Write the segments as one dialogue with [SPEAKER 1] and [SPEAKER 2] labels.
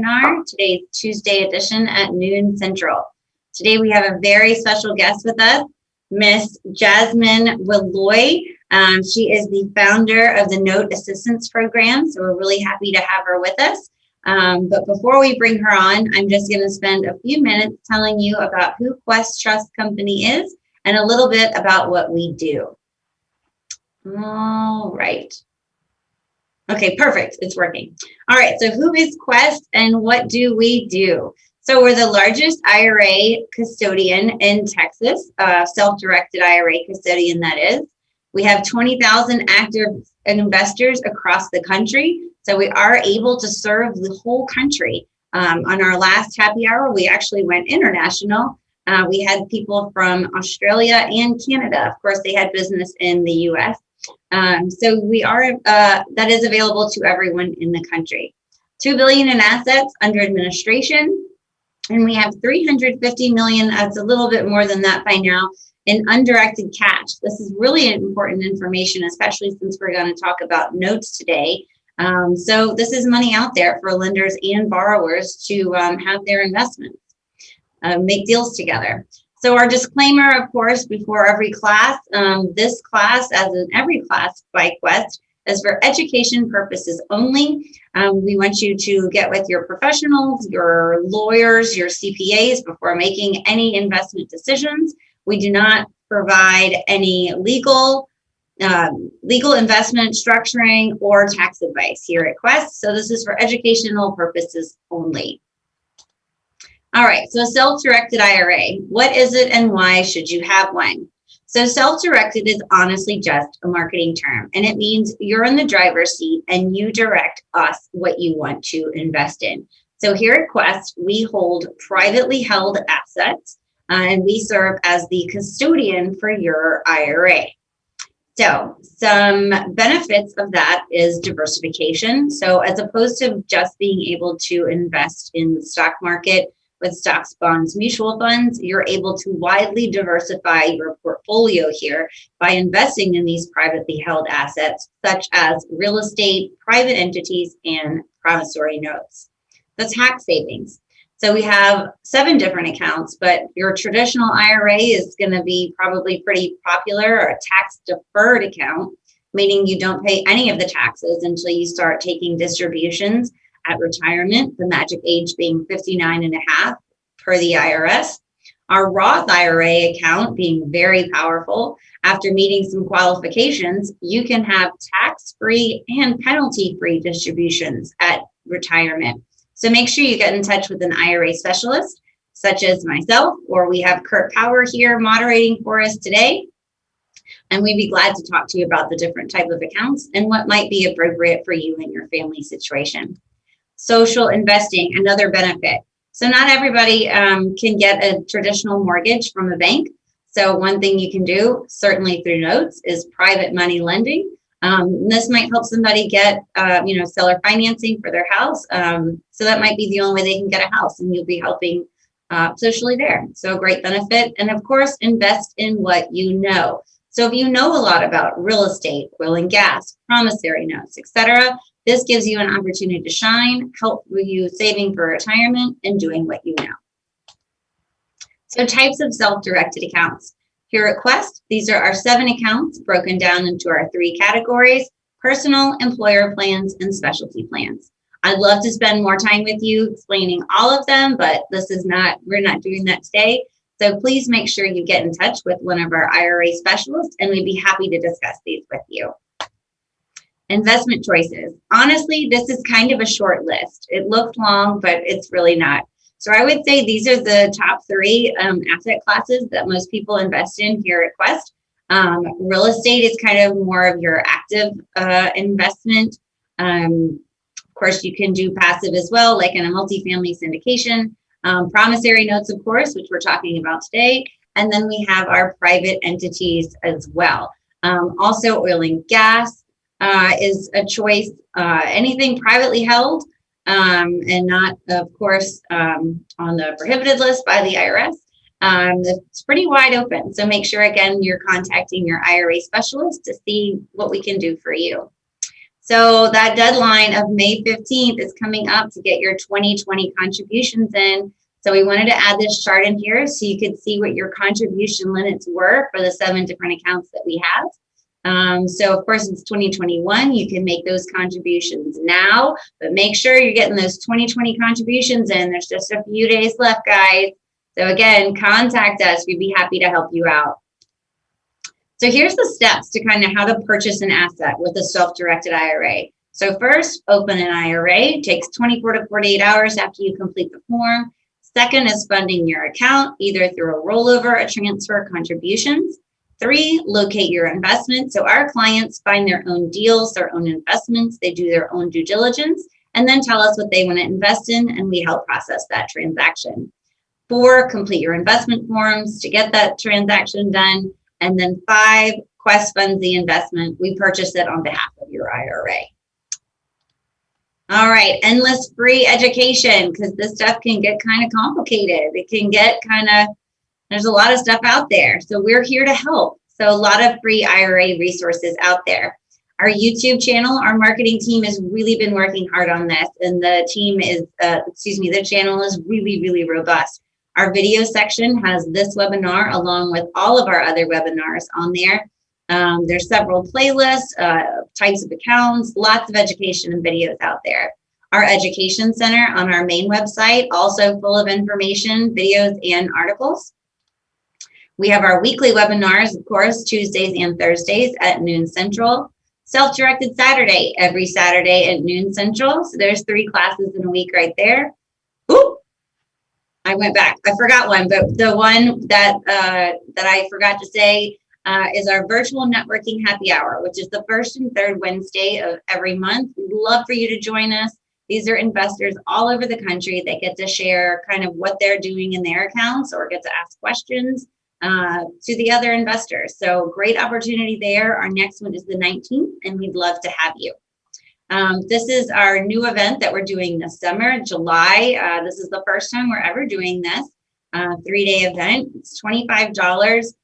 [SPEAKER 1] webinar. Today's Tuesday edition at noon Central. Today we have a very special guest with us, Miss Jasmine Willois. She is the founder of the Note Assistance Program, so we're really happy to have her with us. But before we bring her on, I'm just going to spend a few minutes telling you about who Quest Trust Company is and a little bit about what we do. All right. Okay, perfect. It's working. All right, so who is Quest and what do we do? So we're the largest IRA custodian in Texas, self-directed IRA custodian that is. We have 20,000 active investors across the country. So we are able to serve the whole country. On our last happy hour, we actually went international. We had people from Australia and Canada. Of course, they had business in the US. So we are, that is available to everyone in the country. $2 billion in assets under administration. And we have 350 million, that's a little bit more than that by now, in undirected cash. This is really important information, especially since we're going to talk about notes today. So this is money out there for lenders and borrowers to have their investments, make deals together. So our disclaimer, of course, before every class, this class, as in every class by Quest, is for education purposes only. We want you to get with your professionals, your lawyers, your CPAs before making any investment decisions. We do not provide any legal investment structuring or tax advice here at Quest. So this is for educational purposes only. All right, so self-directed IRA, what is it and why should you have one? So self-directed is honestly just a marketing term, and it means you're in the driver's seat and you direct us what you want to invest in. So here at Quest, we hold privately held assets, and we serve as the custodian for your IRA. So some benefits of that is diversification. So as opposed to just being able to invest in the stock market, with stocks, bonds, mutual funds, you're able to widely diversify your portfolio here by investing in these privately held assets, such as real estate, private entities, and promissory notes. The tax savings. So we have 7 different accounts, but your traditional IRA is going to be probably pretty popular, or a tax deferred account, meaning you don't pay any of the taxes until you start taking distributions at retirement, the magic age being 59 and a half per the IRS. Our Roth IRA account being very powerful. After meeting some qualifications, you can have tax-free and penalty-free distributions at retirement. So make sure you get in touch with an IRA specialist, such as myself, or we have Kurt Power here moderating for us today. And we'd be glad to talk to you about the different type of accounts and what might be appropriate for you and your family situation. Social investing, another benefit. So not everybody can get a traditional mortgage from a bank. So one thing you can do, certainly through notes, is private money lending. This might help somebody get, seller financing for their house. So that might be the only way they can get a house, and you'll be helping socially there. So a great benefit. And of course, invest in what you know. So if you know a lot about real estate, oil and gas, promissory notes, etc., this gives you an opportunity to shine, help with you saving for retirement and doing what you know. So types of self-directed accounts. Here at Quest, these are our 7 accounts broken down into our 3 categories: personal, employer plans, and specialty plans. I'd love to spend more time with you explaining all of them, but we're not doing that today. So please make sure you get in touch with one of our IRA specialists, and we'd be happy to discuss these with you. Investment choices. Honestly, this is kind of a short list. It looked long, but it's really not. So I would say these are the top 3 asset classes that most people invest in here at Quest. Real estate is kind of more of your active investment. Of course, you can do passive as well, like in a multifamily syndication. Promissory notes, of course, which we're talking about today. And then we have our private entities as well. Also, oil and gas is a choice. Anything privately held and not, of course, on the prohibited list by the IRS. It's pretty wide open. So make sure, again, you're contacting your IRA specialist to see what we can do for you. So that deadline of May 15th is coming up to get your 2020 contributions in. So we wanted to add this chart in here so you could see what your contribution limits were for the 7 different accounts that we have. So of course it's 2021, you can make those contributions now, but make sure you're getting those 2020 contributions in. There's just a few days left, guys. So again, contact us. We'd be happy to help you out. So here's the steps to kind of how to purchase an asset with a self-directed IRA. So first, open an IRA. It takes 24 to 48 hours after you complete the form. Second is funding your account, either through a rollover, a transfer, contributions. 3, locate your investment. So our clients find their own deals, their own investments. They do their own due diligence and then tell us what they want to invest in, and we help process that transaction. 4, complete your investment forms to get that transaction done. And then 5, Quest funds the investment. We purchase it on behalf of your IRA. All right, endless free education, because this stuff can get kind of complicated. It can get there's a lot of stuff out there. So we're here to help. So a lot of free IRA resources out there. Our YouTube channel, our marketing team has really been working hard on this, and the channel is really, really robust. Our video section has this webinar along with all of our other webinars on there. There's several playlists, types of accounts, lots of education and videos out there. Our education center on our main website, also full of information, videos, and articles. We have our weekly webinars, of course, Tuesdays and Thursdays at noon Central. Self-directed Saturday, every Saturday at noon Central. So there's 3 classes in a week right there. Ooh, I went back. I forgot one, but the one that I forgot to say is our virtual networking happy hour, which is the first and third Wednesday of every month. We'd love for you to join us. These are investors all over the country that get to share kind of what they're doing in their accounts or get to ask questions to the other investors. So great opportunity there. Our next one is the 19th, and we'd love to have you. This is our new event that we're doing this summer, July. This is the first time we're ever doing this 3-day event. It's $25.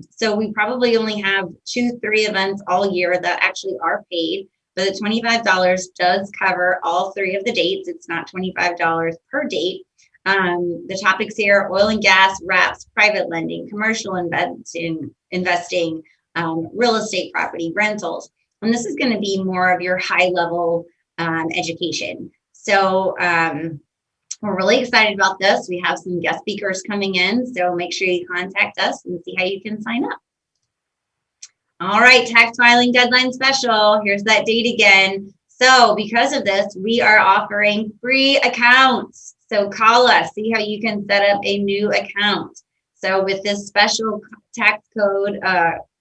[SPEAKER 1] So we probably only have 2-3 events all year that actually are paid, but the $25 does cover all 3 of the dates. It's not $25 per date. The topics here are oil and gas, wraps, private lending, commercial investing, real estate property, rentals. And this is going to be more of your high level education. So we're really excited about this. We have some guest speakers coming in, so make sure you contact us and see how you can sign up. All right, tax filing deadline special. Here's that date again. So because of this, we are offering free accounts. So call us, see how you can set up a new account. So with this special tax code,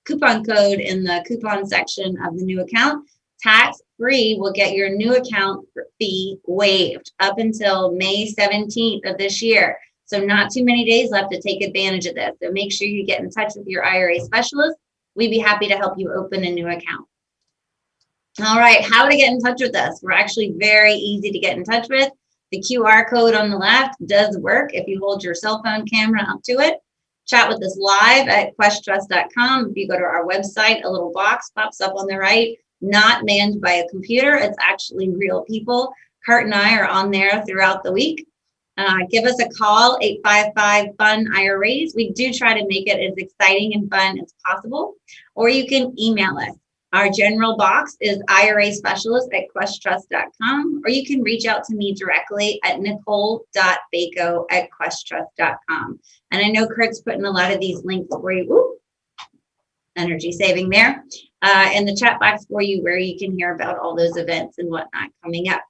[SPEAKER 1] coupon code in the coupon section of the new account, tax free will get your new account fee waived up until May 17th of this year. So not too many days left to take advantage of this. So make sure you get in touch with your IRA specialist. We'd be happy to help you open a new account. All right, how to get in touch with us. We're actually very easy to get in touch with. The QR code on the left does work if you hold your cell phone camera up to it. Chat with us live at questtrust.com. If you go to our website, a little box pops up on the right, not manned by a computer. It's actually real people. Kurt and I are on there throughout the week. Give us a call, 855-FUN-IRAs. We do try to make it as exciting and fun as possible. Or you can email us. Our general box is IRA Specialist at questtrust.com, or you can reach out to me directly at nicole.baco@questtrust.com. And I know Kurt's putting a lot of these links for you. Woo, energy saving there. In the chat box for you where you can hear about all those events and whatnot coming up.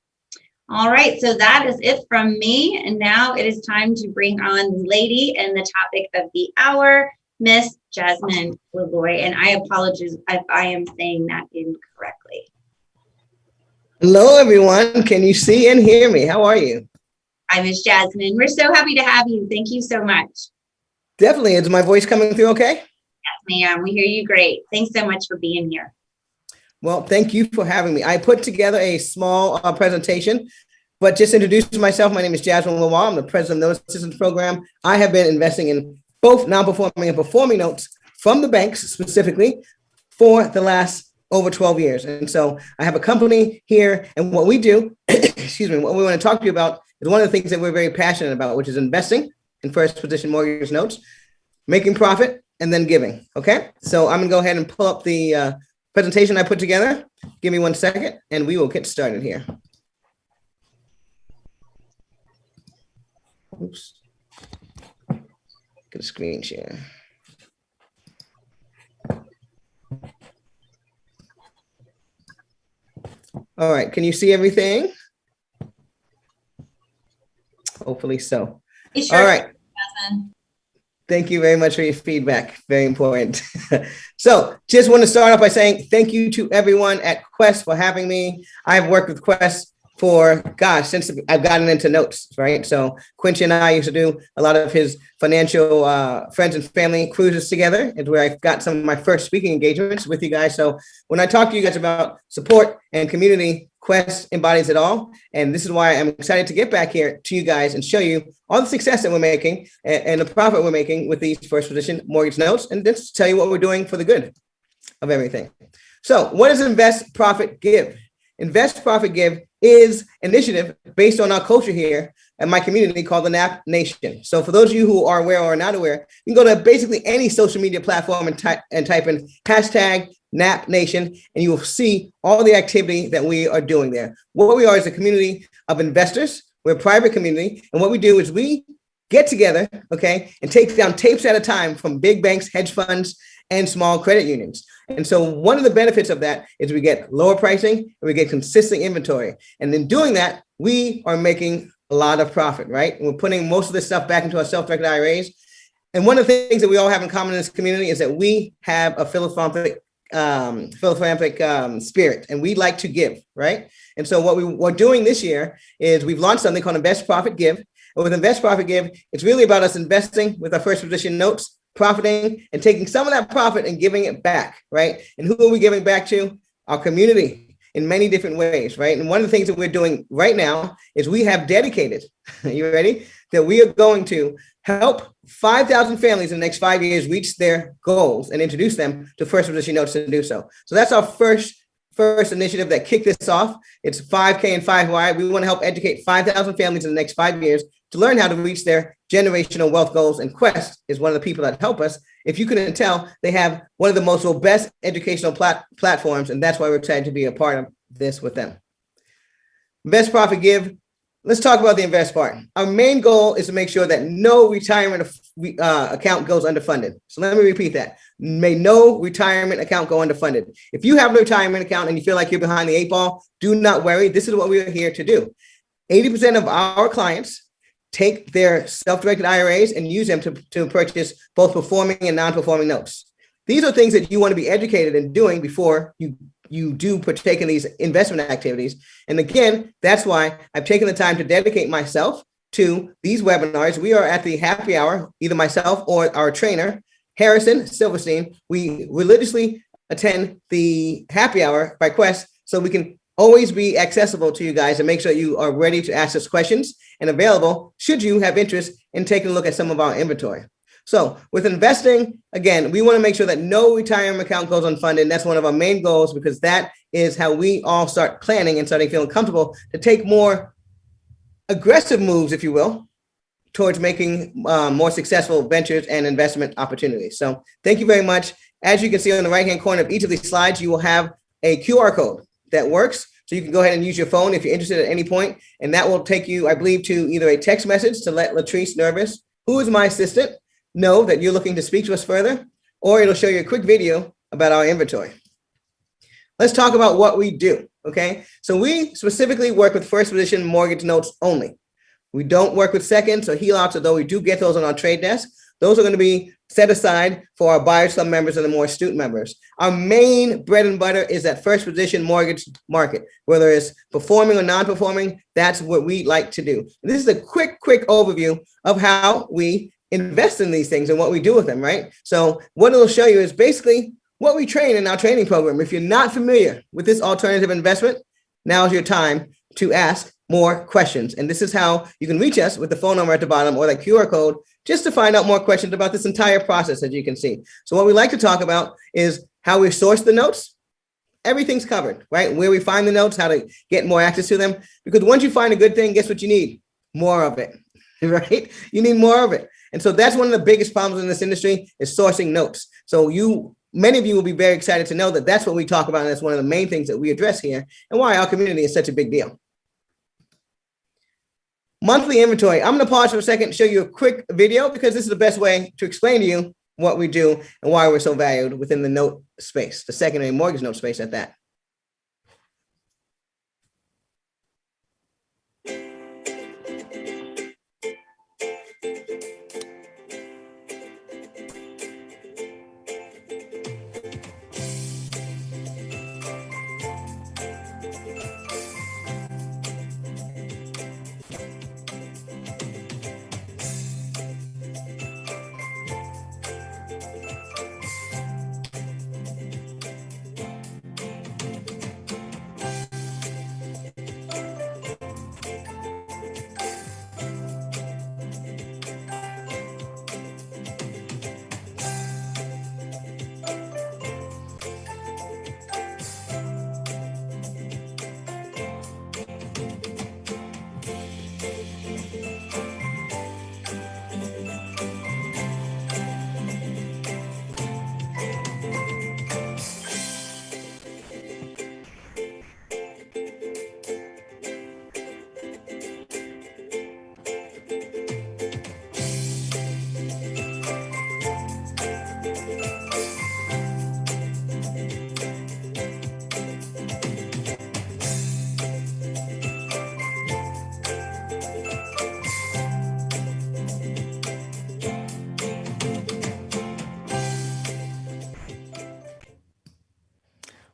[SPEAKER 1] All right, so that is it from me. And now it is time to bring on the lady and the topic of the hour, Miss Jasmine Willois, and I apologize if I am saying that incorrectly.
[SPEAKER 2] Hello, everyone. Can you see and hear me? How are you?
[SPEAKER 1] Hi, Miss Jasmine. We're so happy to have you. Thank you so much.
[SPEAKER 2] Definitely. Is my voice coming through okay?
[SPEAKER 1] Yes, ma'am. We hear you great. Thanks so much for being here.
[SPEAKER 2] Well, thank you for having me. I put together a small presentation, but just introduce myself. My name is Jasmine Wollois. I'm the president of the Note Assistance Program. I have been investing in both non-performing and performing notes from the banks specifically for the last over 12 years. And so I have a company here, and what we do, excuse me, what we want to talk to you about is one of the things that we're very passionate about, which is investing in first position mortgage notes, making profit, and then giving. Okay, so I'm gonna go ahead and pull up the presentation I put together. Give me 1 second, and we will get started here. Oops. Get a screen share. All right, can you see everything? Hopefully so.
[SPEAKER 1] Sure.
[SPEAKER 2] All right.
[SPEAKER 1] Jasmine.
[SPEAKER 2] Thank you very much for your feedback. Very important. So just want to start off by saying thank you to everyone at Quest for having me. I've worked with Quest for, since I've gotten into notes, right? So Quincy and I used to do a lot of his financial friends and family cruises together. It's where I got some of my first speaking engagements with you guys. So when I talk to you guys about support and community, Quest embodies it all. And this is why I'm excited to get back here to you guys and show you all the success that we're making and the profit we're making with these first position mortgage notes, and just tell you what we're doing for the good of everything. So what does Invest, Profit, Give? Invest, Profit, Give is an initiative based on our culture here at my community called the NAP Nation. So for those of you who are aware or not aware, you can go to basically any social media platform and type in hashtag NAP Nation, and you will see all the activity that we are doing there. What we are is a community of investors. We're a private community. And what we do is we get together, okay, and take down tapes at a time from big banks, hedge funds, and small credit unions. And so one of the benefits of that is we get lower pricing and we get consistent inventory. And in doing that, we are making a lot of profit, right? And we're putting most of this stuff back into our self-directed IRAs. And one of the things that we all have in common in this community is that we have a philanthropic spirit, and we like to give, right? And so what we're doing this year is we've launched something called Invest, Profit, Give. And with Invest, Profit, Give, it's really about us investing with our first position notes, profiting, and taking some of that profit and giving it back, right? And who are we giving back to? Our community in many different ways, right? And one of the things that we're doing right now is we have dedicated, you ready? That we are going to help 5,000 families in the next 5 years reach their goals and introduce them to first position notes to do so. So that's our first initiative that kicked this off. It's 5K and 5Y. We want to help educate 5,000 families in the next 5 years to learn how to reach their generational wealth goals. And Quest is one of the people that help us. If you couldn't tell, they have one of the most robust educational platforms, and that's why we're excited to be a part of this with them. Invest, Profit, Give. Let's talk about the invest part. Our main goal is to make sure that no retirement account goes underfunded. So let me repeat that. May no retirement account go underfunded. If you have a retirement account and you feel like you're behind the 8 ball, do not worry. This is what we are here to do. 80% of our clients take their self-directed IRAs and use them to purchase both performing and non-performing notes. These are things that you want to be educated in doing before you do partake in these investment activities. And again, that's why I've taken the time to dedicate myself to these webinars. We are at the happy hour, either myself or our trainer, Harrison Silverstein. We religiously attend the happy hour by Quest so we can always be accessible to you guys and make sure you are ready to ask us questions and available should you have interest in taking a look at some of our inventory. So with investing, again, we want to make sure that no retirement account goes unfunded. And that's one of our main goals, because that is how we all start planning and starting feeling comfortable to take more aggressive moves, if you will, towards making more successful ventures and investment opportunities. So thank you very much. As you can see on the right-hand corner of each of these slides, you will have a QR code that works. So you can go ahead and use your phone if you're interested at any point. And that will take you, I believe, to either a text message to let Latrice Nervous, who is my assistant, know that you're looking to speak to us further, or it'll show you a quick video about our inventory. Let's talk about what we do, okay? So we specifically work with first position mortgage notes only. We don't work with seconds or HELOCs, although we do get those on our trade desk. Those are going to be set aside for our Buyers Club members and the more astute members. Our main bread and butter is that first position mortgage market, whether it's performing or non-performing. That's what we like to do. And this is a quick overview of how we invest in these things and what we do with them, right? So what it'll show you is basically what we train in our training program. If you're not familiar with this alternative investment, now's your time to ask more questions. And this is how you can reach us with the phone number at the bottom or the QR code, just to find out more questions about this entire process, as you can see. So what we like to talk about is how we source the notes, everything's covered, right? Where we find the notes, how to get more access to them. Because once you find a good thing, guess what you need? More of it, right? You need more of it. And so that's one of the biggest problems in this industry is sourcing notes. So many of you will be very excited to know that that's what we talk about. And that's one of the main things that we address here and why our community is such a big deal. Monthly inventory. I'm going to pause for a second and show you a quick video because this is the best way to explain to you what we do and why we're so valued within the note space, the secondary mortgage note space at that.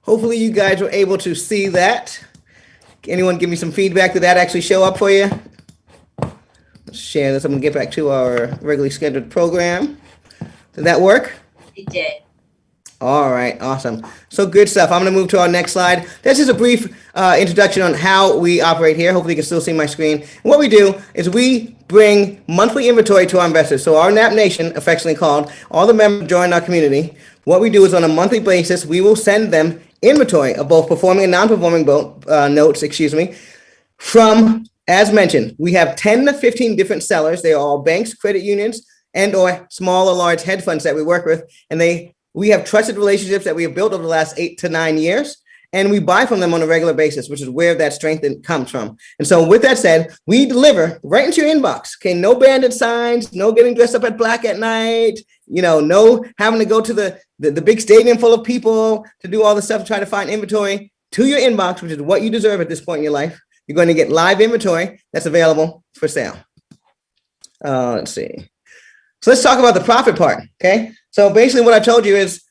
[SPEAKER 2] Hopefully you guys were able to see that. Anyone give me some feedback? Did that actually show up for you? Let's share this. I'm gonna get back to our regularly scheduled program. Did that work?
[SPEAKER 1] It did.
[SPEAKER 2] All right, awesome. So good stuff. I'm gonna move to our next slide. This is a brief introduction on how we operate here. Hopefully you can still see my screen. And what we do is we bring monthly inventory to our investors. So our NAP Nation, affectionately called, all the members join our community. What we do is on a monthly basis, we will send them inventory of both performing and non-performing notes, from, as mentioned, we have 10 to 15 different sellers. They are all banks, credit unions, and or small or large hedge funds that we work with. And we have trusted relationships that we have built over the last 8 to 9 years. And we buy from them on a regular basis, which is where that strength comes from. And so with that said, we deliver right into your inbox. Okay, no bandit signs, no getting dressed up at black at night, no having to go to the big stadium full of people to do all the stuff to try to find inventory to your inbox, which is what you deserve at this point in your life. You're going to get live inventory that's available for sale. Let's see. So let's talk about the profit part, okay? So basically what I told you is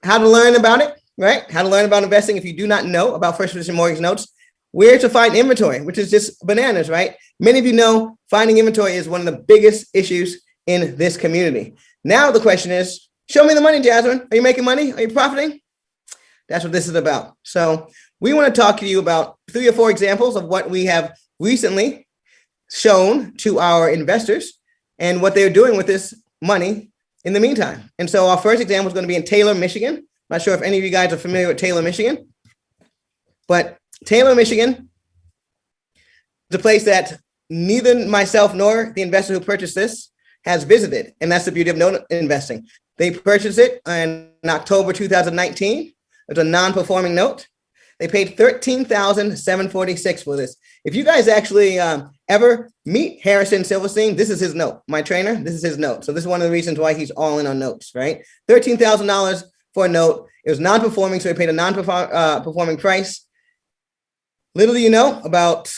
[SPEAKER 2] how to learn about it, right? How to learn about investing if you do not know about first position mortgage notes, where to find inventory, which is just bananas, right? Many of you know finding inventory is one of the biggest issues in this community. Now the question is, show me the money, Jasmine. Are you making money? Are you profiting? That's what this is about. So we want to talk to you about 3 or 4 examples of what we have recently shown to our investors and what they're doing with this money in the meantime. And so our first example is going to be in Taylor, Michigan. I'm not sure if any of you guys are familiar with Taylor, Michigan, but Taylor, Michigan is a place that neither myself nor the investor who purchased this has visited. And that's the beauty of note investing. They purchased it in October 2019. It's a non-performing note. They paid $13,746 for this. If you guys actually ever meet Harrison Silverstein, this is his note. My trainer, this is his note. So this is one of the reasons why he's all in on notes, right? $13,000 for a note. It was non-performing, so he paid a non-performing price. Little do you know, about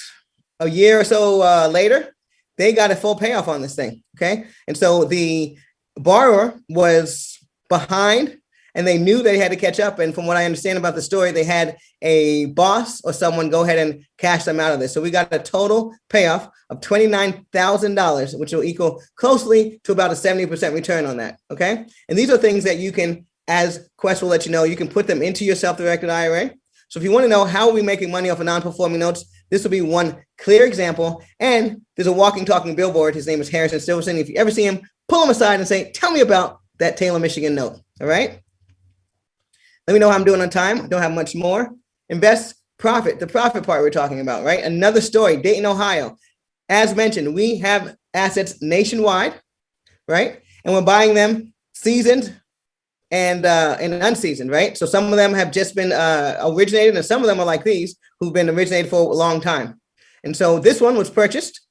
[SPEAKER 2] a year or so later, they got a full payoff on this thing, okay? And so the borrower was behind and they knew they had to catch up. And from what I understand about the story, they had a boss or someone go ahead and cash them out of this. So we got a total payoff of $29,000, which will equal closely to about a 70% return on that, okay? And these are things that you can, as Quest will let you know, you can put them into your self-directed IRA. So if you want to know how are we making money off of non-performing notes, this will be one clear example. And there's a walking, talking billboard. His name is Harrison Silverstein. If you ever see him, pull him aside and say, tell me about that Taylor, Michigan note, all right? Let me know how I'm doing on time. I don't have much more. Invest profit, the profit part we're talking about, right? Another story, Dayton, Ohio. As mentioned, we have assets nationwide, right? And we're buying them seasoned and unseasoned, right? So some of them have just been originated, and some of them are like these, who've been originated for a long time. And so this one was purchased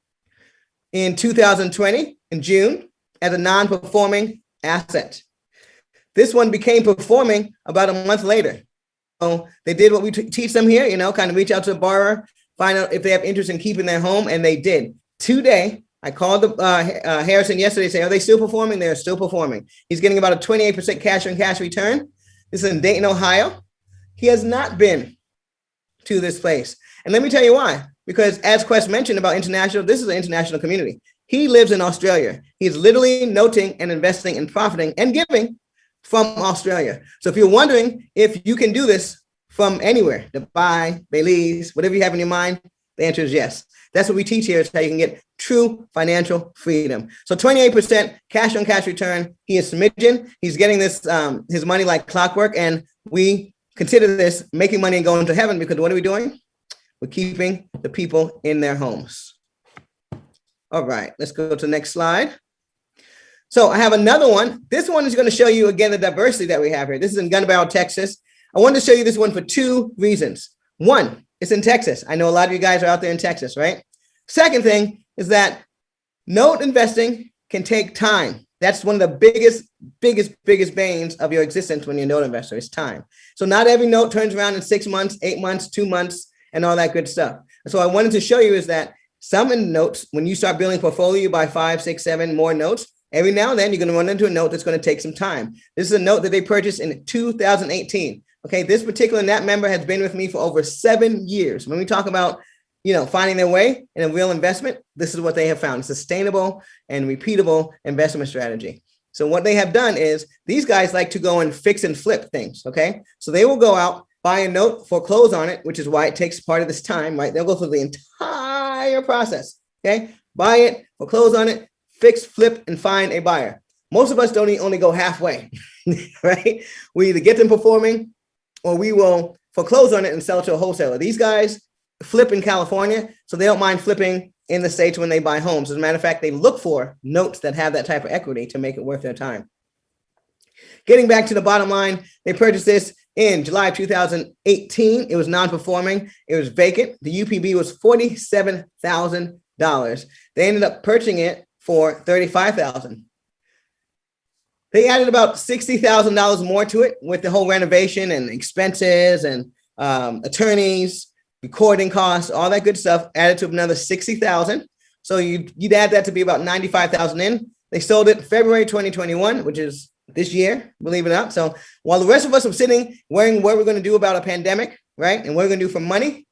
[SPEAKER 2] in 2020 in June as a non-performing asset. This one became performing about a month later. So they did what we teach them here, kind of reach out to the borrower, find out if they have interest in keeping their home, and they did. Today, I called the Harrison yesterday, say, are they still performing? They're still performing. He's getting about a 28% cash on cash return. This is in Dayton, Ohio. He has not been to this place. And let me tell you why. Because as Quest mentioned about international, this is an international community. He lives in Australia. He's literally noting and investing and profiting and giving from Australia. So if you're wondering if you can do this from anywhere, Dubai, Belize, whatever you have in your mind, the answer is yes. That's what we teach here, is how you can get true financial freedom. So 28% cash on cash return. He is smidgen. He's getting this his money like clockwork. And we consider this making money and going to heaven, because what are we doing? We're keeping the people in their homes. All right, let's go to the next slide. So I have another one. This one is going to show you again the diversity that we have here. This is in Gun Barrel, Texas. I wanted to show you this one for two reasons. One, it's in Texas. I know a lot of you guys are out there in Texas, right? Second thing is that note investing can take time. That's one of the biggest banes of your existence when you're a note investor, is time. So not every note turns around in 6 months, 8 months, 2 months, and all that good stuff. And so I wanted to show you is that some in notes, when you start building a portfolio, you buy 5, 6, 7 more notes. Every now and then you're going to run into a note that's going to take some time. This is a note that they purchased in 2018. Okay, this particular NAP member has been with me for over 7 years. When we talk about, finding their way in a real investment, this is what they have found: sustainable and repeatable investment strategy. So what they have done is these guys like to go and fix and flip things. Okay, so they will go out, buy a note, foreclose on it, which is why it takes part of this time, right? They'll go through the entire process. Okay, buy it, foreclose on it, fix, flip, and find a buyer. Most of us don't only go halfway, right? We either get them performing or we will foreclose on it and sell it to a wholesaler. These guys flip in California, so they don't mind flipping in the States when they buy homes. As a matter of fact, they look for notes that have that type of equity to make it worth their time. Getting back to the bottom line, they purchased this in July of 2018. It was non-performing. It was vacant. The UPB was $47,000. They ended up purchasing it for $35,000. They added about $60,000 more to it with the whole renovation and expenses and attorneys, recording costs, all that good stuff, added to another $60,000. So you'd add that to be about $95,000 in. They sold it February 2021, which is this year, believe it or not. So while the rest of us are sitting worrying what we're going to do about a pandemic, right, and what we're going to do for money,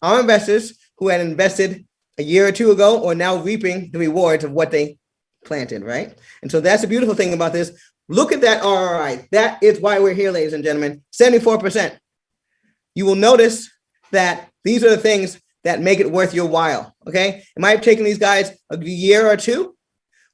[SPEAKER 2] our investors who had invested a year or two ago are now reaping the rewards of what they planted, right? And so that's the beautiful thing about this. Look at that ROI. That is why we're here, ladies and gentlemen. 74%. You will notice that these are the things that make it worth your while, okay? It might have taken these guys a year or two,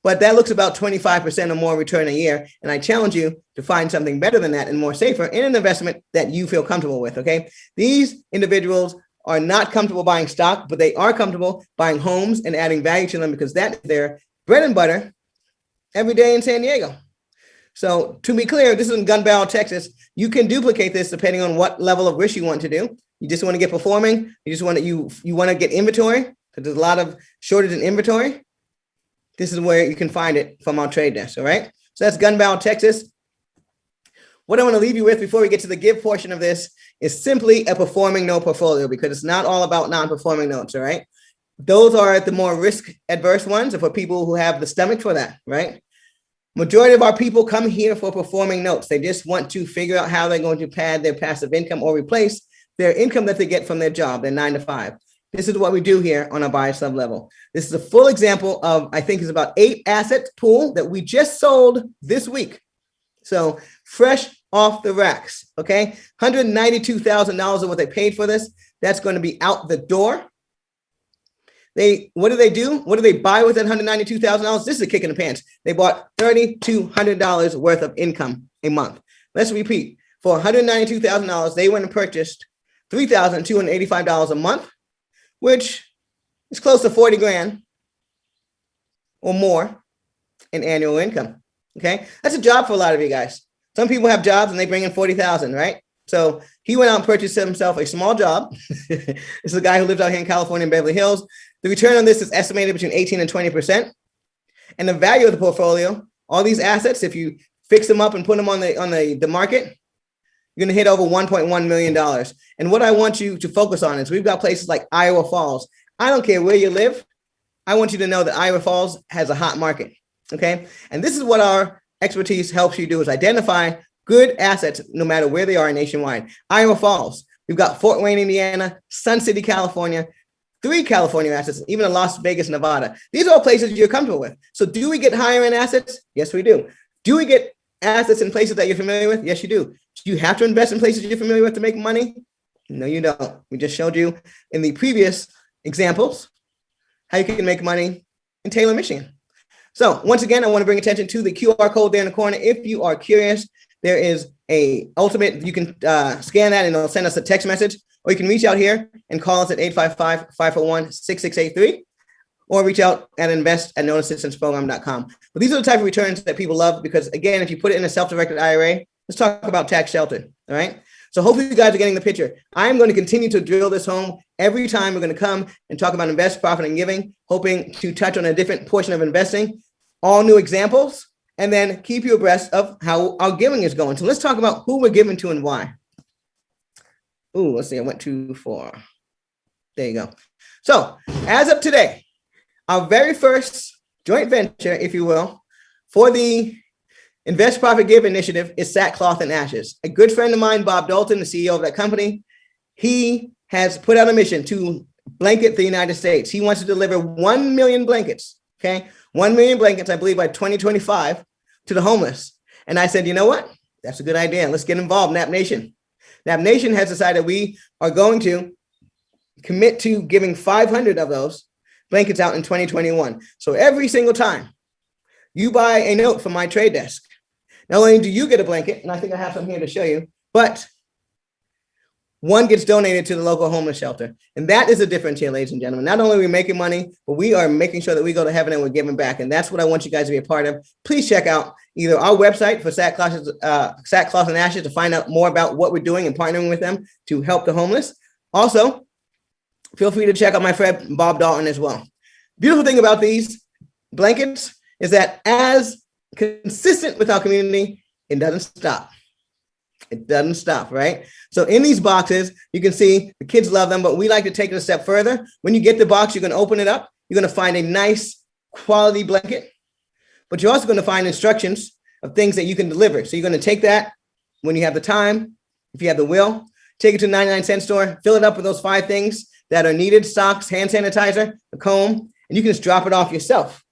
[SPEAKER 2] but that looks about 25% or more return a year. And I challenge you to find something better than that and more safer in an investment that you feel comfortable with, okay? These individuals are not comfortable buying stock, but they are comfortable buying homes and adding value to them because that is their bread and butter every day in San Diego. So to be clear, this is in Gun Barrel, Texas. You can duplicate this depending on what level of risk you want to do. You just want to get performing. You just want to, you want to get inventory, because there's a lot of shortage in inventory. This is where you can find it from our trade desk, all right? So that's Gun Barrel, Texas. What I want to leave you with before we get to the give portion of this is simply a performing note portfolio, because it's not all about non-performing notes, all right? Those are the more risk adverse ones, and for people who have the stomach for that, right? Majority of our people come here for performing notes. They just want to figure out how they're going to pad their passive income or replace their income that they get from their job, their 9 to 5. This is what we do here on a buy sub level. This is a full example of, I think it's about 8 asset pool that we just sold this week. So fresh off the racks, okay? $192,000 of what they paid for this. That's going to be out the door. What do they do? What do they buy with that $192,000? This is a kick in the pants. They bought $3,200 worth of income a month. Let's repeat. for $192,000, they went and purchased $3,285 a month, which is close to 40 grand or more in annual income. Okay, that's a job for a lot of you guys. Some people have jobs and they bring in 40,000, right? So he went out and purchased himself a small job. This is a guy who lives out here in California in Beverly Hills. The return on this is estimated between 18 and 20%. And the value of the portfolio, all these assets, if you fix them up and put them on the market, you're going to hit over $1.1 million. And what I want you to focus on is we've got places like Iowa Falls. I don't care where you live. I want you to know that Iowa Falls has a hot market. Okay. And this is what our expertise helps you do, is identify good assets no matter where they are nationwide. Iowa Falls, we've got Fort Wayne, Indiana, Sun City, California, 3 California assets, even in Las Vegas, Nevada. These are all places you're comfortable with. So do we get higher end assets? Yes, we do. Do we get assets in places that you're familiar with? Yes, you do. Do you have to invest in places you're familiar with to make money? No, you don't. We just showed you in the previous examples how you can make money in Taylor, Michigan. So once again, I want to bring attention to the QR code there in the corner. If you are curious, there is a ultimate, you can scan that and it'll send us a text message, or you can reach out here and call us at 855-541-6683, or reach out at invest@notassistanceprogram.com. But these are the type of returns that people love because, again, if you put it in a self-directed IRA, let's talk about tax sheltered, all right? So hopefully you guys are getting the picture. I'm going to continue to drill this home. Every time we're going to come and talk about invest, profit, and giving, hoping to touch on a different portion of investing, all new examples, and then keep you abreast of how our giving is going. So let's talk about who we're giving to and why. Ooh, let's see, I went too far. There you go. So as of today, our very first joint venture, if you will, for the Invest, Profit, Give initiative is Sackcloth and Ashes. A good friend of mine, Bob Dalton, the CEO of that company, he has put out a mission to blanket the United States. He wants to deliver 1 million blankets, okay? 1 million blankets, I believe, by 2025 to the homeless. And I said, you know what? That's a good idea. Let's get involved, NAP Nation. NAP Nation has decided we are going to commit to giving 500 of those blankets out in 2021. So every single time you buy a note from my trade desk, not only do you get a blanket, and I think I have some here to show you, but one gets donated to the local homeless shelter. And that is the difference here, ladies and gentlemen. Not only are we making money, but we are making sure that we go to heaven and we're giving back. And that's what I want you guys to be a part of. Please check out either our website for Sackcloth and Ashes to find out more about what we're doing and partnering with them to help the homeless. Also, feel free to check out my friend Bob Dalton as well. Beautiful thing about these blankets is that as consistent with our community, it doesn't stop. It doesn't stop, right? So in these boxes, you can see the kids love them, but we like to take it a step further. When you get the box, you're going to open it up. You're going to find a nice quality blanket, but you're also going to find instructions of things that you can deliver. So you're going to take that when you have the time, if you have the will, take it to a 99-cent store, fill it up with those 5 things that are needed: socks, hand sanitizer, a comb, and you can just drop it off yourself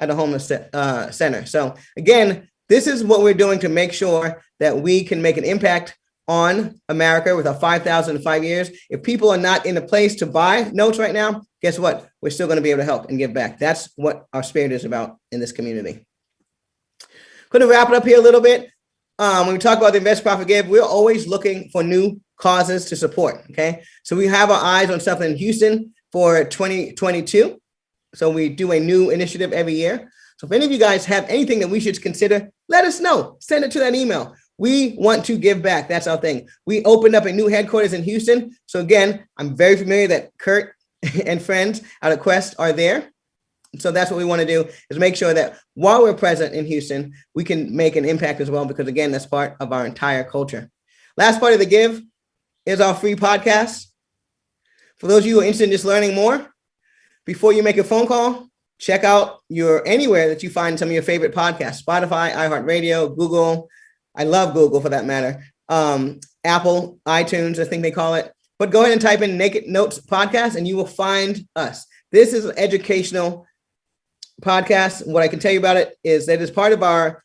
[SPEAKER 2] at a homeless center. So again, this is what we're doing to make sure that we can make an impact on America with our 5,000 in 5 years. If people are not in a place to buy notes right now, guess what? We're still going to be able to help and give back. That's what our spirit is about in this community. Going to wrap it up here a little bit. When we talk about the Invest, Profit, Give, we're always looking for new causes to support, okay? So we have our eyes on something in Houston for 2022. So we do a new initiative every year. So if any of you guys have anything that we should consider, let us know. Send it to that email. We want to give back. That's our thing. We opened up a new headquarters in Houston. So again, I'm very familiar that Kurt and friends out at Quest are there. So that's what we want to do, is make sure that while we're present in Houston, we can make an impact as well, because again, that's part of our entire culture. Last part of the give is our free podcast. For those of you who are interested in just learning more, before you make a phone call, check out anywhere that you find some of your favorite podcasts: Spotify, iHeartRadio, Google. I love Google for that matter. Apple, iTunes, I think they call it. But go ahead and type in Naked Notes Podcast and you will find us. This is an educational podcast. What I can tell you about it is that it's part of our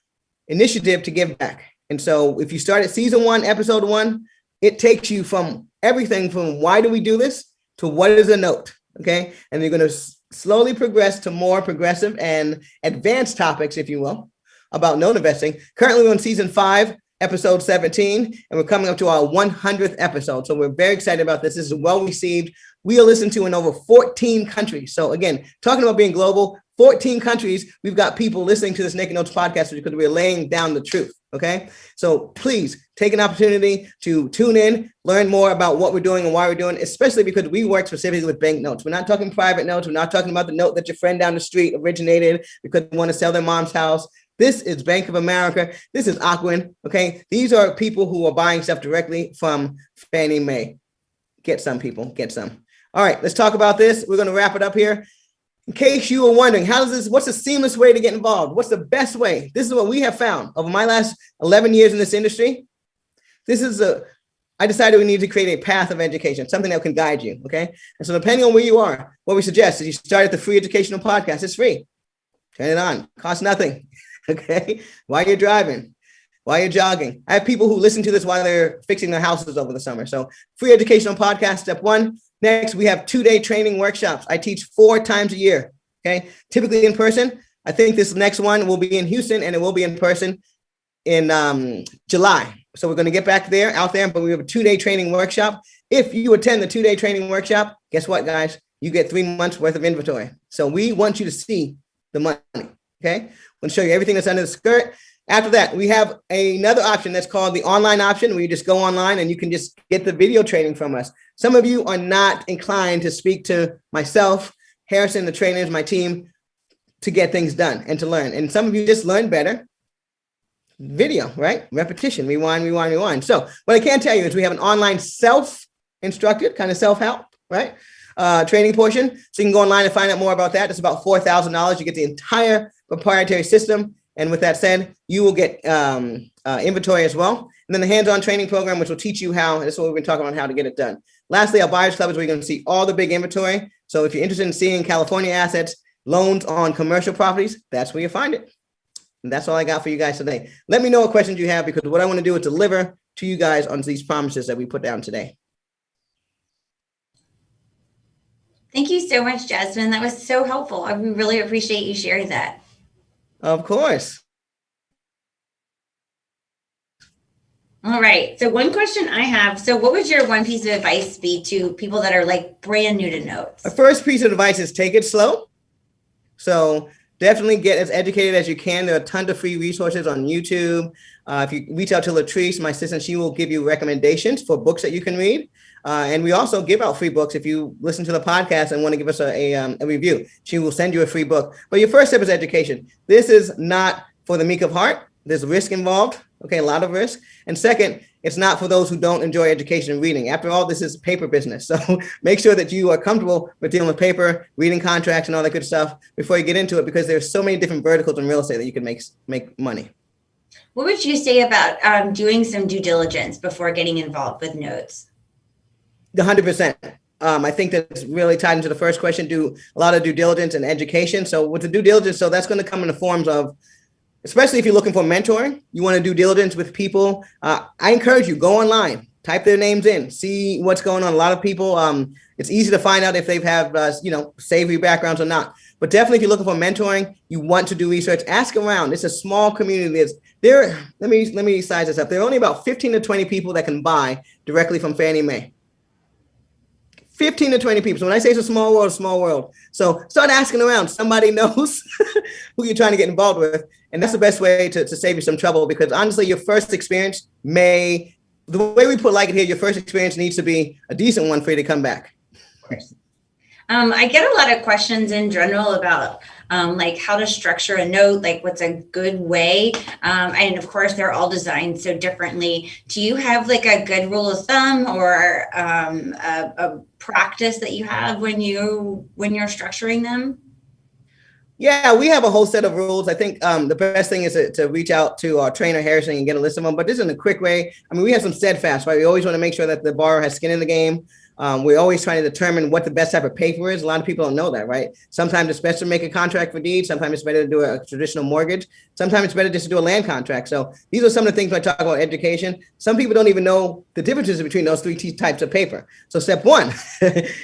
[SPEAKER 2] initiative to give back. And so if you start at season 1, episode 1, it takes you from everything from why do we do this to what is a note, okay? And you're going to slowly progress to more progressive and advanced topics, if you will, about note investing. Currently we're on season 5, episode 17, and we're coming up to our 100th episode. So we're very excited about this. This is well received. We are listened to in over 14 countries. So again, talking about being global, 14 countries, we've got people listening to this Naked Notes podcast because we're laying down the truth. Okay. So please take an opportunity to tune in, learn more about what we're doing and why we're doing, especially because we work specifically with bank notes. We're not talking private notes. We're not talking about the note that your friend down the street originated because they want to sell their mom's house. This is Bank of America. This is Aquin. Okay. These are people who are buying stuff directly from Fannie Mae. Get some, people, get some. All right, let's talk about this. We're going to wrap it up here. In case you were wondering, what's the seamless way to get involved? What's the best way? This is what we have found over my last 11 years in this industry. I decided we need to create a path of education, something that can guide you, okay? And so depending on where you are, what we suggest is you start at the free educational podcast. It's free. Turn it on. Costs nothing, okay? While you're driving, while you're jogging. I have people who listen to this while they're fixing their houses over the summer. So free educational podcast, step one. Next, we have 2-day training workshops. I teach 4 times a year, okay? Typically in person. I think this next one will be in Houston, and it will be in person in July. So we're going to get back out there, but we have a 2-day training workshop. If you attend the 2-day training workshop, guess what, guys? You get 3 months worth of inventory. So we want you to see the money, okay? We'll show you everything that's under the skirt. After that, we have another option that's called the online option, where you just go online and you can just get the video training from us. Some of you are not inclined to speak to myself, Harrison, the trainers, my team, to get things done and to learn. And some of you just learn better. Video, right? Repetition, rewind. So what I can tell you is we have an online self-instructed kind of self-help, right? Training portion. So you can go online and find out more about that. It's about $4,000. You get the entire proprietary system. And with that said, you will get inventory as well. And then the hands-on training program, which will teach you how, and this is what we've been talking about, how to get it done. Lastly, our buyers club is where you're going to see all the big inventory. So if you're interested in seeing California assets, loans on commercial properties, that's where you find it. And that's all I got for you guys today. Let me know what questions you have, because what I want to do is deliver to you guys on these promises that we put down today.
[SPEAKER 1] Thank you so much, Jasmine. That was so helpful. I really appreciate you sharing that.
[SPEAKER 2] Of course.
[SPEAKER 1] All right. So one question I have. So what would your one piece of advice be to people that are like brand new to notes?
[SPEAKER 2] The first piece of advice is take it slow. So definitely get as educated as you can. There are tons of free resources on YouTube. If you reach out to Latrice, my assistant, she will give you recommendations for books that you can read. And we also give out free books. If you listen to the podcast and want to give us a review, she will send you a free book. But your first step is education. This is not for the meek of heart. There's risk involved. Okay, a lot of risk. And second, it's not for those who don't enjoy education and reading. After all, this is paper business. So make sure that you are comfortable with dealing with paper, reading contracts, and all that good stuff before you get into it, because there's so many different verticals in real estate that you can make money.
[SPEAKER 1] What would you say about doing some due diligence before getting involved with notes?
[SPEAKER 2] 100%. I think that's really tied into the first question. Do a lot of due diligence and education. So with the due diligence, so that's going to come in the forms of, especially if you're looking for mentoring, you want to do diligence with people. I encourage you, go online, type their names in, see what's going on. A lot of people, it's easy to find out if they've have, savory backgrounds or not. But definitely if you're looking for mentoring, you want to do research, ask around. It's a small community. Let me size this up. There are only about 15 to 20 people that can buy directly from Fannie Mae. 15 to 20 people. So when I say it's a small world. So start asking around. Somebody knows who you're trying to get involved with. And that's the best way to save you some trouble, because honestly, your first experience the way we put like it here, your first experience needs to be a decent one for you to come back.
[SPEAKER 1] Of course. I get a lot of questions in general about like how to structure a note, like what's a good way. And of course, they're all designed so differently. Do you have like a good rule of thumb or a practice that you have when you're structuring them?
[SPEAKER 2] Yeah, we have a whole set of rules. I think the best thing is to reach out to our trainer, Harrison, and get a list of them. But this is in a quick way. I mean, we have some steadfast, right? We always want to make sure that the borrower has skin in the game. We're always trying to determine what the best type of paper is. A lot of people don't know that, right? Sometimes it's best to make a contract for deeds. Sometimes it's better to do a traditional mortgage. Sometimes it's better just to do a land contract. So these are some of the things when I talk about education. Some people don't even know the differences between those three types of paper. So step one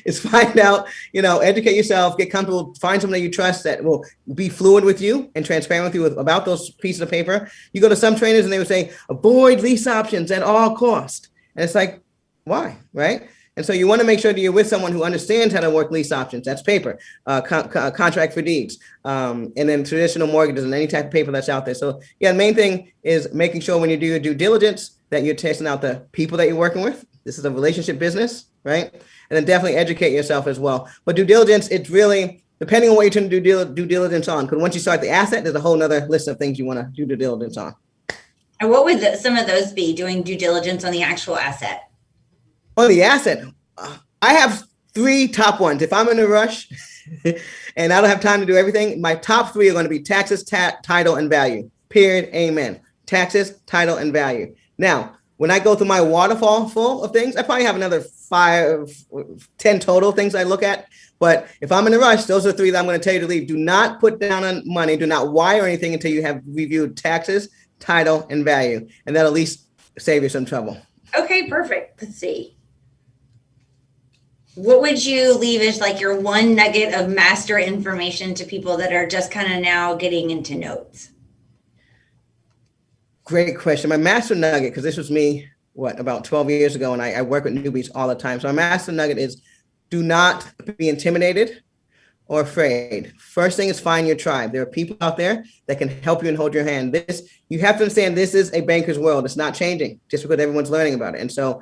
[SPEAKER 2] is find out, educate yourself, get comfortable, find someone that you trust that will be fluid with you and transparent with you about those pieces of paper. You go to some trainers and they would say, avoid lease options at all cost. And it's like, why, right? And so you want to make sure that you're with someone who understands how to work lease options. That's paper, contract for deeds, and then traditional mortgages and any type of paper that's out there. So yeah, the main thing is making sure when you do your due diligence that you're testing out the people that you're working with. This is a relationship business, right? And then definitely educate yourself as well. But due diligence, it's really depending on what you're trying to do due diligence on. Because once you start the asset, there's a whole nother list of things you want to do due diligence on.
[SPEAKER 1] And what would some of those be, doing due diligence on the actual asset?
[SPEAKER 2] On the asset, I have three top ones. If I'm in a rush and I don't have time to do everything, my top three are going to be taxes, title, and value. Period. Amen. Taxes, title, and value. Now, when I go through my waterfall full of things, I probably have another 10 total things I look at. But if I'm in a rush, those are three that I'm going to tell you to leave. Do not put down on money. Do not wire anything until you have reviewed taxes, title, and value. And that'll at least save you some trouble.
[SPEAKER 1] Okay, perfect. Let's see. What would you leave as like your one nugget of master information to people that are just kind of now getting into notes?
[SPEAKER 2] Great question. My master nugget, because this was me, about 12 years ago, and I work with newbies all the time. So my master nugget is do not be intimidated or afraid. First thing is find your tribe. There are people out there that can help you and hold your hand. You have to understand this is a banker's world. It's not changing just because everyone's learning about it. And so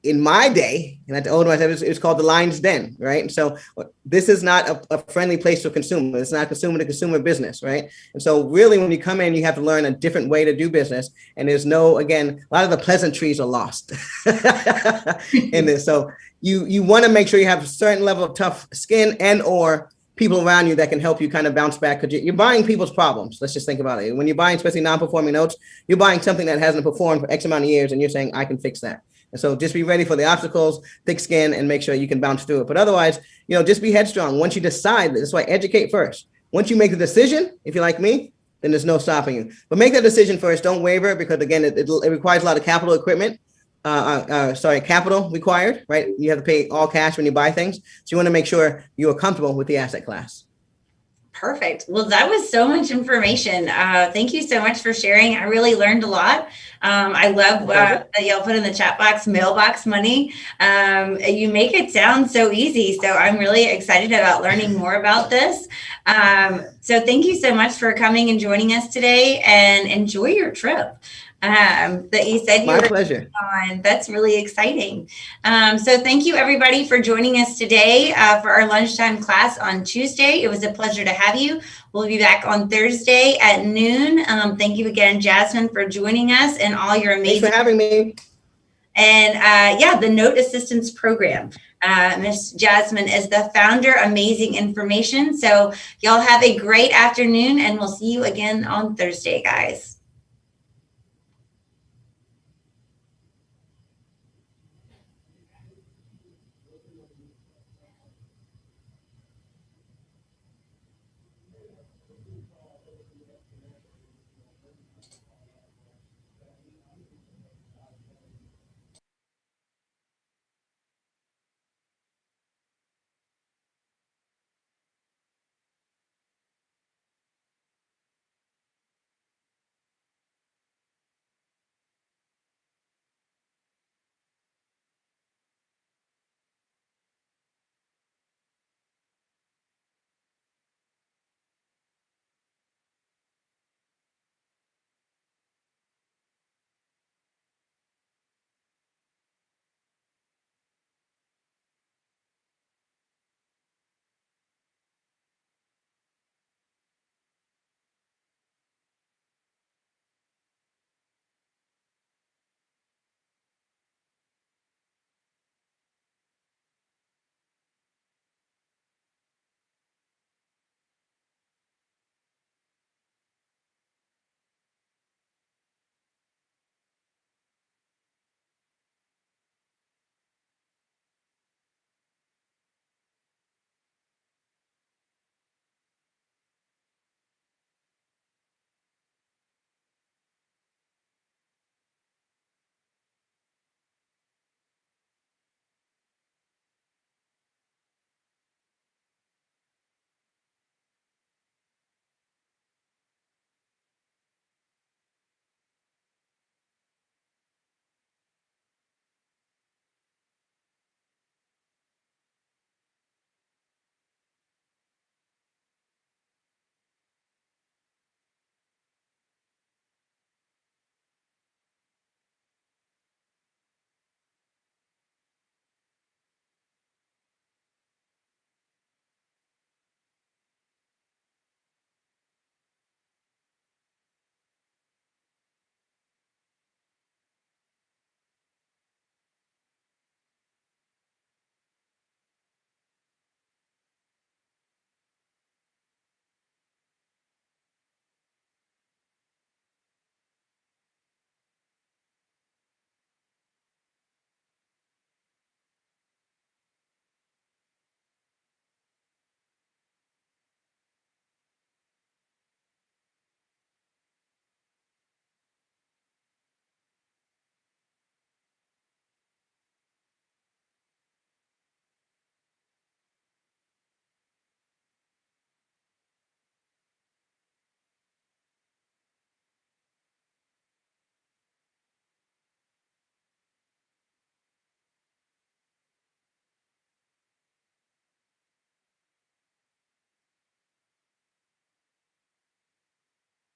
[SPEAKER 2] in my day, and at the older myself, it's called the lion's den, right? And so this is not a friendly place to consumer. It's not consumer to consumer business, right? And so really when you come in, you have to learn a different way to do business. And there's again, a lot of the pleasantries are lost in this. So you want to make sure you have a certain level of tough skin and or people around you that can help you kind of bounce back, because you're buying people's problems. Let's just think about it. When you're buying, especially non-performing notes, you're buying something that hasn't performed for X amount of years, and you're saying, I can fix that. And so just be ready for the obstacles, thick skin, and make sure you can bounce through it. But otherwise, just be headstrong. Once you decide, that's why educate first. Once you make the decision, if you're like me, then there's no stopping you. But make that decision first. Don't waver, because again, it requires a lot of capital capital required, right? You have to pay all cash when you buy things. So you want to make sure you are comfortable with the asset class.
[SPEAKER 1] Perfect. Well, that was so much information. Thank you so much for sharing. I really learned a lot. I love that y'all put in the chat box, mailbox money. You make it sound so easy. So I'm really excited about learning more about this. So thank you so much for coming and joining us today, and enjoy your trip. That you said you were
[SPEAKER 2] pleasure.
[SPEAKER 1] On. That's really exciting. So thank you everybody for joining us today for our lunchtime class on Tuesday. It was a pleasure to have you. We'll be back on Thursday at noon. Thank you again, Jasmine, for joining us and all your amazing.
[SPEAKER 2] Thanks for having me.
[SPEAKER 1] And the Note Assistance Program. Miss Jasmine is the founder, amazing information. So y'all have a great afternoon, and we'll see you again on Thursday, guys.